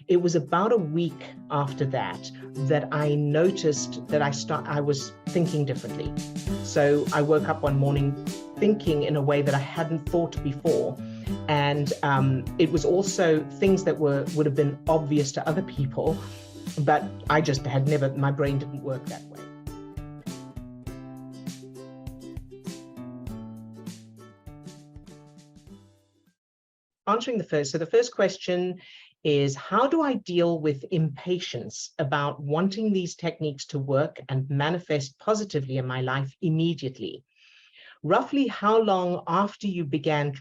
it was about a week after that I noticed that I was thinking differently. So I woke up one morning thinking in a way that I hadn't thought before. And it was also things that would have been obvious to other people, but I just had never, my brain didn't work that way. Answering the first question is, how do I deal with impatience about wanting these techniques to work and manifest positively in my life immediately? Roughly how long after you began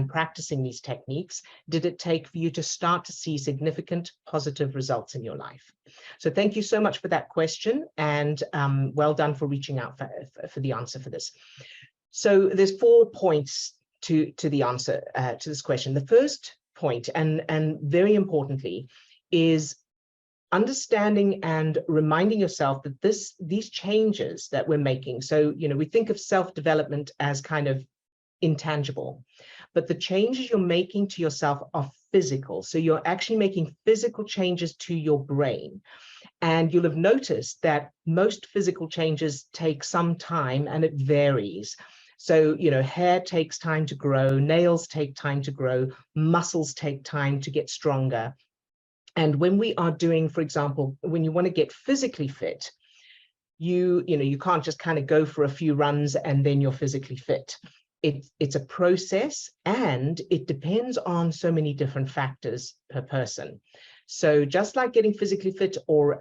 practicing these techniques did it take for you to start to see significant positive results in your life? So thank you so much for that question, and well done for reaching out for the answer for this. So there's 4 points to the answer to this question. The first point, and very importantly, is understanding and reminding yourself that these changes that we're making, so we think of self-development as kind of intangible, but the changes you're making to yourself are physical. So you're actually making physical changes to your brain. And you'll have noticed that most physical changes take some time and it varies. So, hair takes time to grow, nails take time to grow, muscles take time to get stronger. And when we are doing, for example, when you want to get physically fit, you can't just kind of go for a few runs and then you're physically fit. It's a process, and it depends on so many different factors per person. So just like getting physically fit or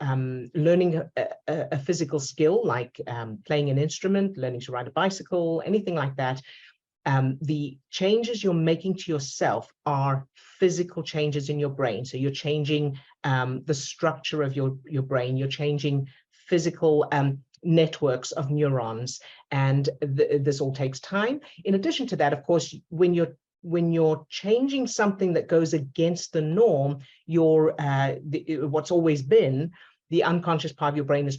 learning a physical skill, like playing an instrument, learning to ride a bicycle, anything like that, the changes you're making to yourself are physical changes in your brain. So you're changing the structure of your brain, you're changing physical networks of neurons, and this all takes time. In addition to that, of course, when you're changing something that goes against the norm, what's always been, the unconscious part of your brain is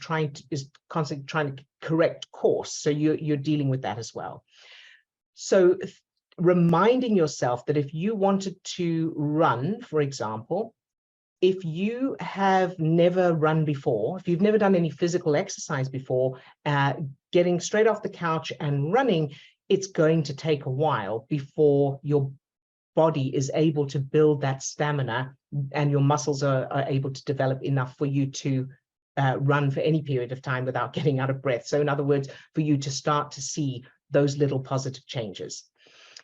constantly trying to correct course. So you're dealing with that as well. So reminding yourself that if you wanted to run, for example, if you have never run before, if you've never done any physical exercise before, getting straight off the couch and running, it's going to take a while before your body is able to build that stamina and your muscles are able to develop enough for you to run for any period of time without getting out of breath. So in other words, for you to start to see those little positive changes.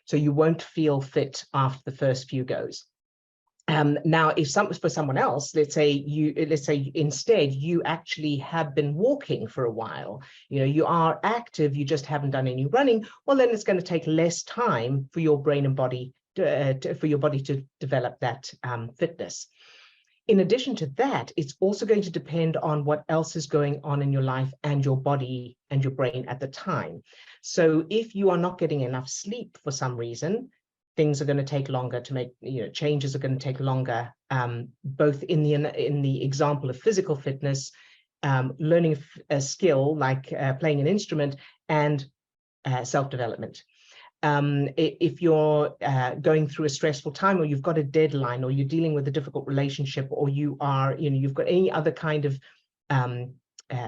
So you won't feel fit after the first few goes. Now, if for someone else, let's say instead you actually have been walking for a while, you are active, you just haven't done any running, well, then it's going to take less time for your brain and body for your body to develop that fitness. In addition to that, it's also going to depend on what else is going on in your life and your body and your brain at the time. So if you are not getting enough sleep for some reason, things are going to take longer to make, changes are going to take longer, both in the example of physical fitness, learning a skill like playing an instrument, and self-development. If you're going through a stressful time, or you've got a deadline, or you're dealing with a difficult relationship, or you've got any other kind of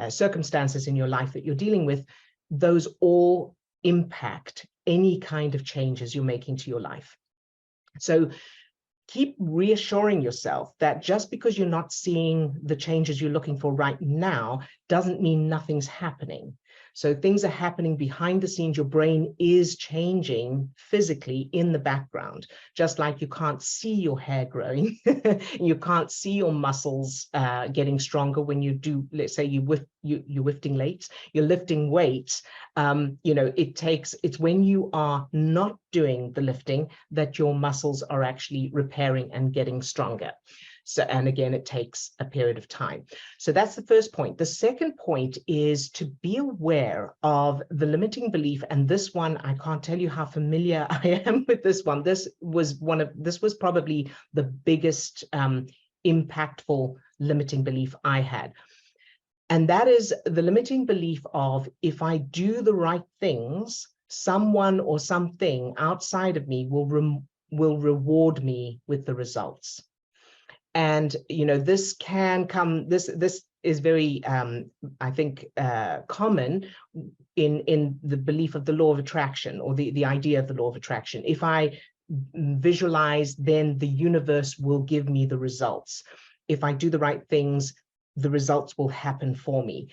circumstances in your life that you're dealing with, those all impact any kind of changes you're making to your life. So keep reassuring yourself that just because you're not seeing the changes you're looking for right now doesn't mean nothing's happening. So things are happening behind the scenes. Your brain is changing physically in the background, just like you can't see your hair growing. You can't see your muscles getting stronger when you do, let's say you're lifting weights. It's when you are not doing the lifting that your muscles are actually repairing and getting stronger. So, and again, it takes a period of time. So that's the first point. The second point is to be aware of the limiting belief. And this one, I can't tell you how familiar I am with this one. This was probably the biggest impactful limiting belief I had. And that is the limiting belief of, if I do the right things, someone or something outside of me will will reward me with the results. And, this can come, this is very, I think, common in the belief of the law of attraction, or the idea of the law of attraction. If I visualize, then the universe will give me the results. If I do the right things, the results will happen for me.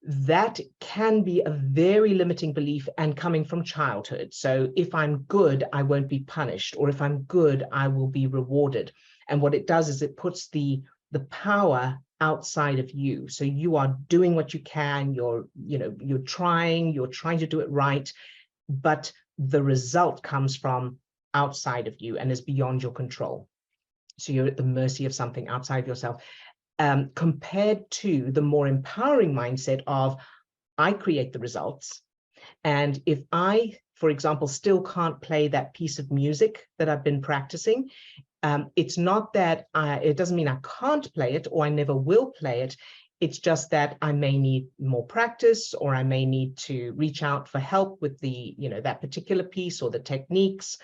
That can be a very limiting belief, and coming from childhood. So if I'm good, I won't be punished, or if I'm good, I will be rewarded. And what it does is it puts the power outside of you. So you are doing what you can, you're trying to do it right, but the result comes from outside of you and is beyond your control. So you're at the mercy of something outside of yourself. Compared to the more empowering mindset of, I create the results. And if I, for example, still can't play that piece of music that I've been practicing, it's not that it doesn't mean I can't play it or I never will play it. It's just that I may need more practice, or I may need to reach out for help with the, that particular piece or the techniques.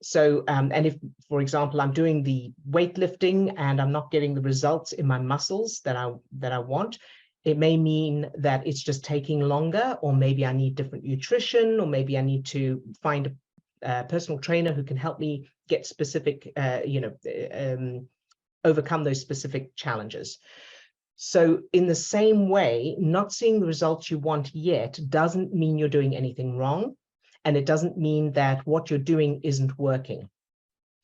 So, and if, for example, I'm doing the weightlifting and I'm not getting the results in my muscles that I want, it may mean that it's just taking longer, or maybe I need different nutrition, or maybe I need to find a personal trainer who can help me get specific, overcome those specific challenges. So in the same way, not seeing the results you want yet doesn't mean you're doing anything wrong. And it doesn't mean that what you're doing isn't working.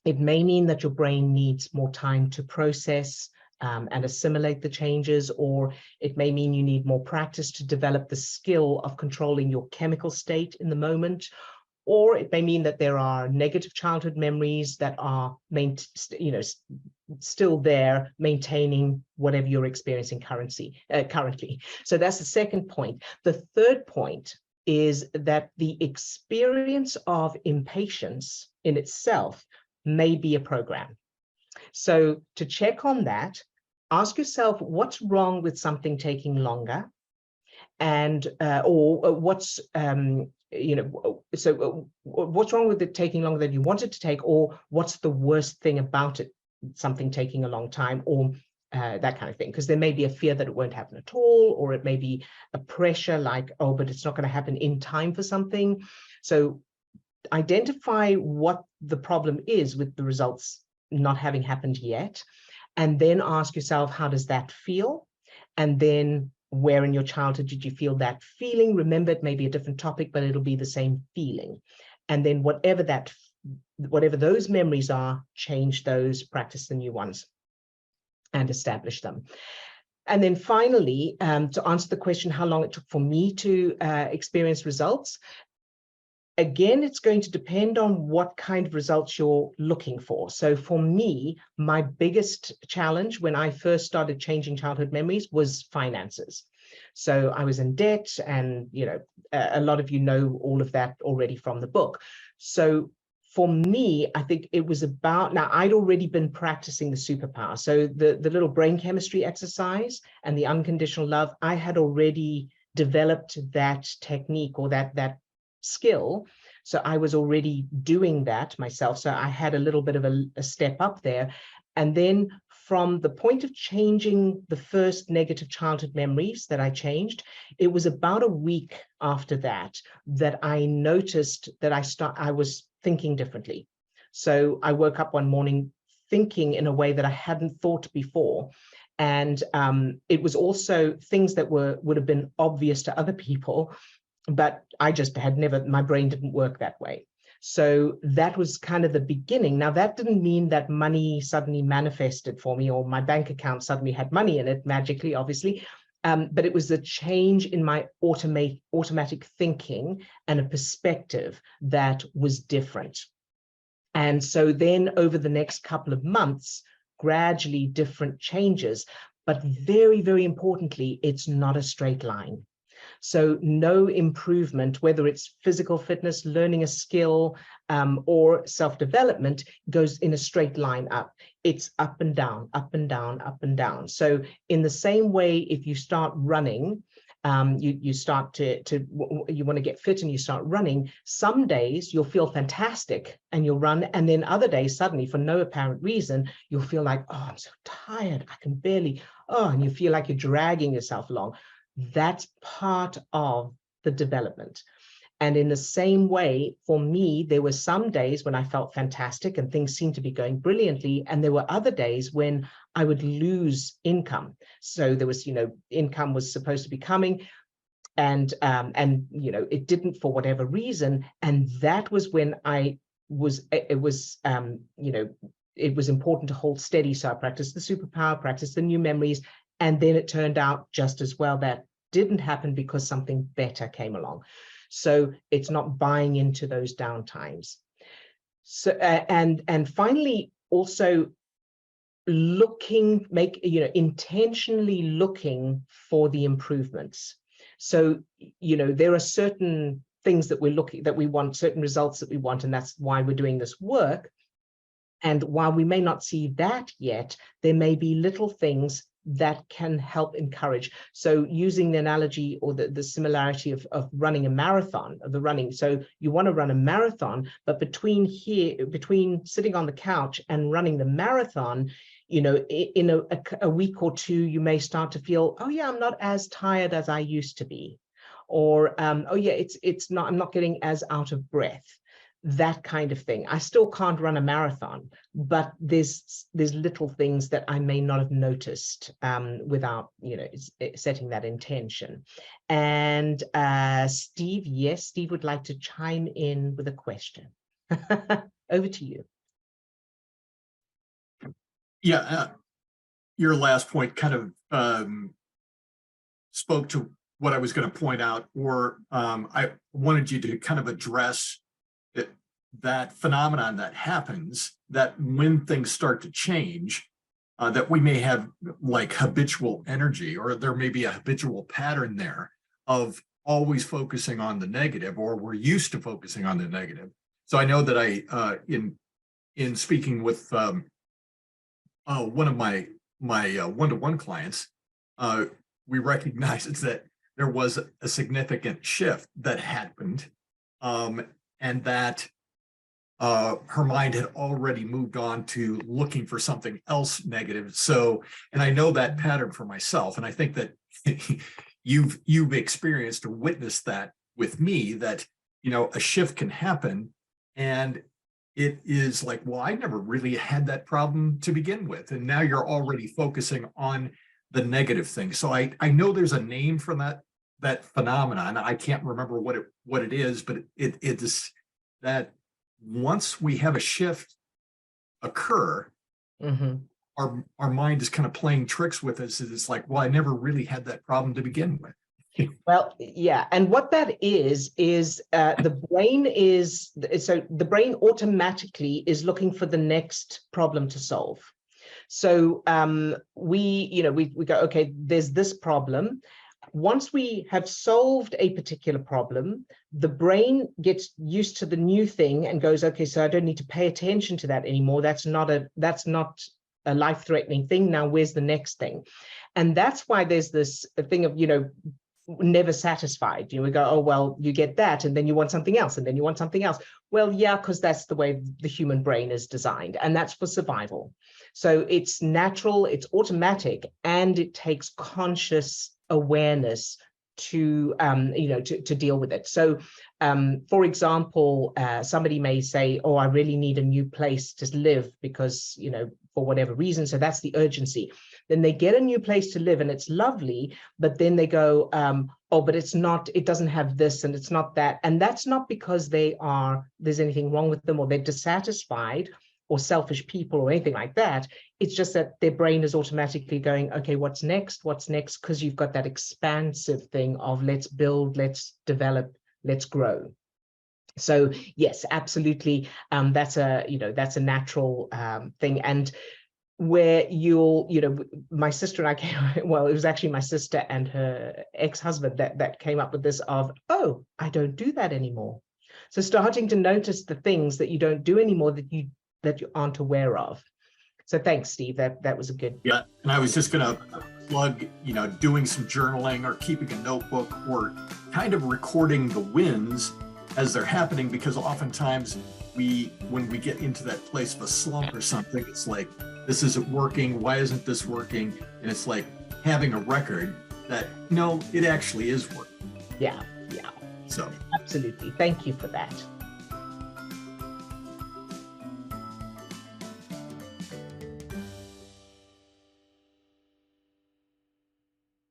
It may mean that your brain needs more time to process and assimilate the changes, or it may mean you need more practice to develop the skill of controlling your chemical state in the moment. Or it may mean that there are negative childhood memories that are still there, maintaining whatever you're experiencing currently. So that's the second point. The third point is that the experience of impatience in itself may be a program. So to check on that, ask yourself, what's wrong with something taking longer? And or what's what's wrong with it taking longer than you want it to take, or what's the worst thing about it, something taking a long time, or that kind of thing. Because there may be a fear that it won't happen at all, or it may be a pressure like, oh, but it's not going to happen in time for something. So identify what the problem is with the results not having happened yet, and then ask yourself, how does that feel? And then, where in your childhood did you feel that feeling? Remember, it may be a different topic, but it'll be the same feeling. And then whatever those memories are, change those, practice the new ones, and establish them. And then finally, to answer the question, how long it took for me to experience results, again, it's going to depend on what kind of results you're looking for. So for me, my biggest challenge when I first started changing childhood memories was finances. So I was in debt, and a lot of you know all of that already from the book. So for me, I think it was about, now I'd already been practicing the superpower. So the little brain chemistry exercise and the unconditional love, I had already developed that technique, or that skill. So I was already doing that myself. So I had a little bit of a step up there. And then from the point of changing the first negative childhood memories that I changed, it was about a week after that I noticed that I was thinking differently. So I woke up one morning thinking in a way that I hadn't thought before. And it was also things that would have been obvious to other people, but I just had never, my brain didn't work that way. So that was kind of the beginning. Now, that didn't mean that money suddenly manifested for me, or my bank account suddenly had money in it magically, obviously. But it was a change in my automatic thinking and a perspective that was different. And so then over the next couple of months, gradually different changes, but very, very importantly, it's not a straight line. So no improvement, whether it's physical fitness, learning a skill, or self-development, goes in a straight line up. It's up and down, up and down, up and down. So in the same way, if you start running you start you want to get fit and you start running. Some days you'll feel fantastic and you'll run, and then other days suddenly, for no apparent reason, you'll feel like, oh, I'm so tired, I can barely, and you feel like you're dragging yourself along. That's part of the development. And in the same way, for me, there were some days when I felt fantastic and things seemed to be going brilliantly. And there were other days when I would lose income. So there was, income was supposed to be coming, and it didn't for whatever reason. And that was when it was important to hold steady. So I practiced the superpower, practiced the new memories. And then it turned out just as well that didn't happen because something better came along. So it's not buying into those downtimes. So and finally, also intentionally looking for the improvements. So there are certain things that we want, certain results that we want, and that's why we're doing this work. And while we may not see that yet, there may be little things that can help encourage. So using the analogy or the similarity of running a marathon, of the running. So you want to run a marathon, but between sitting on the couch and running the marathon, in a week or two, you may start to feel, oh yeah, I'm not as tired as I used to be. Or, oh yeah, I'm not getting as out of breath. That kind of thing. I still can't run a marathon, but there's little things that I may not have noticed without setting that intention. And Steve, yes, Steve would like to chime in with a question. Over to you. Yeah, your last point kind of spoke to what I was going to point out, or I wanted you to kind of address that phenomenon that happens, that when things start to change, that we may have like habitual energy, or there may be a habitual pattern there of always focusing on the negative, or we're used to focusing on the negative. So I know that I, in speaking with one of my one-to-one clients, we recognized that there was a significant shift that happened, and that her mind had already moved on to looking for something else negative. So, and I know that pattern for myself, and I think that you've experienced or witnessed that with me, that a shift can happen, and it is like, well, I never really had that problem to begin with, and now you're already focusing on the negative thing. So I know there's a name for that phenomenon. I can't remember what it is, but it is that once we have a shift occur, mm-hmm. our mind is kind of playing tricks with us. It's like, well, I never really had that problem to begin with. Well, yeah, and what that is the brain automatically is looking for the next problem to solve. So we go, okay, there's this problem. Once we have solved a particular problem, the brain gets used to the new thing and goes, okay, so I don't need to pay attention to that anymore. That's not a life-threatening thing. Now, where's the next thing? And that's why there's this thing of, never satisfied. We go, oh, well, you get that, and then you want something else, and then you want something else. Well, yeah, because that's the way the human brain is designed, and that's for survival. So it's natural, it's automatic, and it takes conscious awareness to deal with it. So for example, somebody may say, oh, I really need a new place to live because for whatever reason, so that's the urgency. Then they get a new place to live and it's lovely, but then they go, oh, but it doesn't have this and it's not that. And that's not because there's anything wrong with them or they're dissatisfied or selfish people or anything like that. It's just that their brain is automatically going, okay, what's next? What's next? Because you've got that expansive thing of let's build, let's develop, let's grow. So yes, absolutely. That's a natural thing. And where my sister and I came, well, it was actually my sister and her ex-husband that came up with this of, oh, I don't do that anymore. So starting to notice the things that you don't do anymore that you aren't aware of. So thanks, Steve. That was a good. Yeah, and I was just gonna plug, doing some journaling or keeping a notebook or kind of recording the wins as they're happening, because oftentimes when we get into that place of a slump or something, it's like, this isn't working. Why isn't this working? And it's like having a record that, no, it actually is working. Yeah. So Absolutely. Thank you for that.